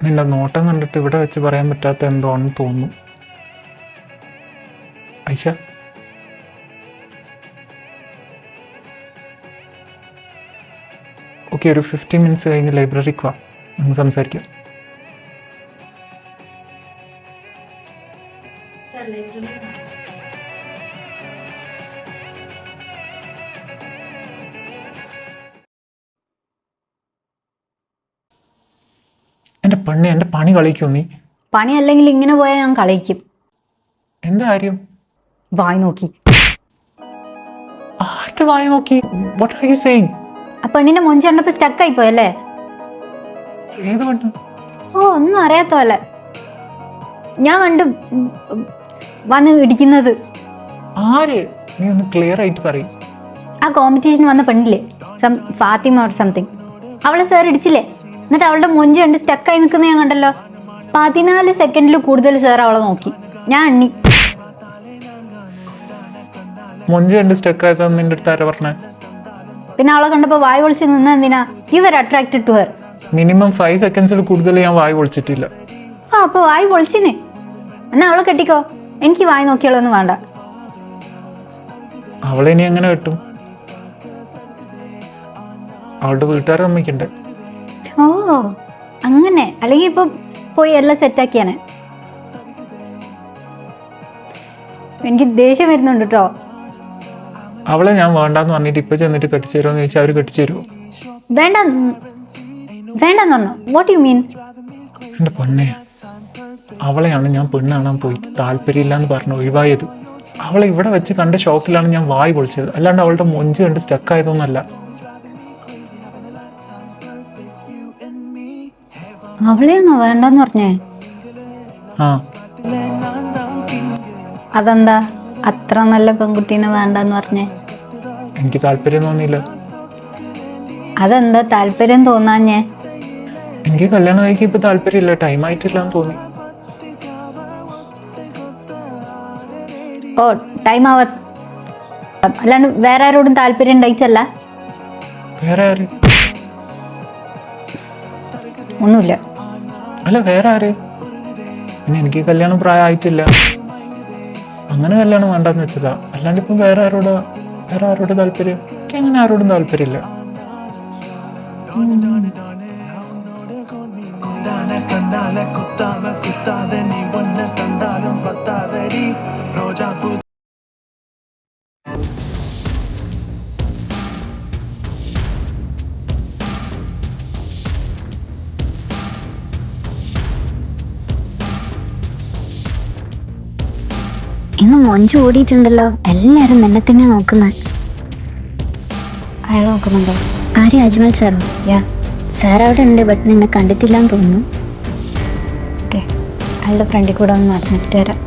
നിന്റെ നോട്ടം കണ്ടിട്ട് ഇവിടെ വെച്ച് പറയാൻ പറ്റാത്ത എന്തോ ആണെന്ന് തോന്നുന്നു. ഐഷ, ഓക്കെ, ഒരു 15 മിനിറ്റ്സ് കഴിഞ്ഞ് ലൈബ്രറിക്ക് വാ, നമുക്ക് സംസാരിക്കാം. എൻ്റെ പെണ്ണ്, എൻ്റെ പണി കളിക്കോ നീ? പണി അല്ലെങ്കിൽ ഇങ്ങനെ പോയാൽ ഞാൻ കളിക്കും. എന്താ കാര്യം? വായി നോക്കി. ആരുടെ വായി നോക്കി? What are you saying? ആ പെണ്ണിന്റെ മൊഞ്ച് കണ്ടപ്പോ സ്റ്റക്കായി പോയല്ലേ? ഏത് പെണ്ണ്? ഓ, ഒന്നും അറിയാത്ത പോലെ. ഞാൻ കണ്ടു വന്ന് ഇടിക്കുന്നത്. ആര്? നീ ഒന്ന് ക്ലിയർ ആയിട്ട് പറയും. ആ കോമ്പറ്റീഷൻ വന്ന പെണ്ണില്ലേ, ഫാത്തിമ ഓർ സംതിങ്, അവളെ സാർ ഇടിച്ചില്ലേ? എന്നിട്ട് അവളുടെ മൊഞ്ച് കണ്ട് സ്റ്റക്കായി നിൽക്കുന്ന ഞാൻ കണ്ടല്ലോ. 14 സെക്കൻഡിൽ കൂടുതൽ സാർ അവളെ നോക്കി. ഞാൻ എണ്ണി. മൊഞ്ച് കണ്ട് സ്റ്റക്കായതെന്ന് നിന്റെ അടുത്ത് ആരാ പറഞ്ഞേ? പിന്നെ അവളെ കണ്ടപ്പോ വായി പൊളിച്ച് നിന്ന എന്തിനാ? You were attracted to her. Minimum 5 സെക്കൻഡ്സിൽ കൂടുതൽ ഞാൻ വായി പൊളിച്ചിട്ടില്ല. ആ, അപ്പൊ വായി പൊളിച്ചിന്. എന്നാ അവളെ കെട്ടിക്കോ, എനിക്ക് വായി നോക്കിയാലൊന്നും വേണ്ട. അവളെ ഇനി എങ്ങനെ കിട്ടും? അവളുടെ വീട്ടുകാരെ അമ്മയ്ക്കുണ്ട്. ഓ, അങ്ങനെ. അല്ലെങ്കിൽ ഇപ്പൊ പോയി എല്ലാം സെറ്റാക്കിയാനെ. എനിക്ക് ദേഷ്യം വരുന്നുണ്ട് കേട്ടോ. അവളെ ഞാൻ വേണ്ടാന്ന് പറഞ്ഞിട്ട് ഇപ്പൊ ചെന്നിട്ട് കെട്ടിച്ചു തരുമോ എന്ന് ചോദിച്ചാൽ അവര് കെട്ടിച്ചു തരുമോ? വേണ്ട വേണ്ടെന്ന് പറഞ്ഞു. What you mean? എൻ്റെ പൊന്നെ, അവളെയാണ് ഞാൻ പെണ്ണ് കാണാൻ പോയി താല്പര്യമില്ല എന്ന് പറഞ്ഞ് ഒഴിവായത്. അവളെ ഇവിടെ വെച്ച് കണ്ട ഷോക്കിലാണ് ഞാൻ വായി പൊളിച്ചത്, അല്ലാണ്ട് അവളുടെ മൊഞ്ച് കണ്ട് സ്റ്റക്കായതൊന്നല്ല. അവളെയാണോ വേണ്ടെന്ന് പറഞ്ഞേ? ആ, അതെന്താ അത്ര നല്ല പെൺകുട്ടീനെ വേണ്ടെന്ന് പറഞ്ഞേ? എനിക്ക് താല്പര്യം തോന്നിയില്ല. അതെന്താ താല്പര്യം തോന്നാഞ്ഞേ? എനിക്ക് കല്യാണം കഴിക്കാൻ ഇപ്പൊ താല്പര്യമില്ല, ടൈം ആയിട്ടില്ല എന്ന് തോന്നി. ഓ, ടൈം ആവാ, അല്ലാണ്ട് വേറെ ആരോടും താല്പര്യം ഉണ്ടായിട്ടല്ല? വേറെ ആര്? ഒന്നുമില്ല. അല്ല, വേറെ ആര്? പിന്നെ എനിക്ക് കല്യാണം പ്രായമായിട്ടില്ല, അങ്ങനെ കല്യാണം വേണ്ടെന്ന് വെച്ചതാ. അല്ലാണ്ട് ഇപ്പം വേറെ ആരോട് താല്പര്യം? എനിക്ക് അങ്ങനെ ആരോടും താല്പര്യമില്ല. ഇന്ന് മൊഞ്ച് ഓടിയിട്ടുണ്ടല്ലോ, എല്ലാരും നിന്നെ തന്നെ നോക്കുന്നത്. അയാൾ നോക്കുന്നുണ്ടോ? ആര്? അജ്മൽ സാറോ? യാ, സാർ അവിടെ ഉണ്ട്, ബട്ട് നിന്നെ കണ്ടിട്ടില്ല എന്ന് തോന്നുന്നു. ഓക്കെ. അയാളുടെ ഫ്രണ്ടിൽ കൂടെ ഒന്ന് നടന്നിട്ട് വരാം.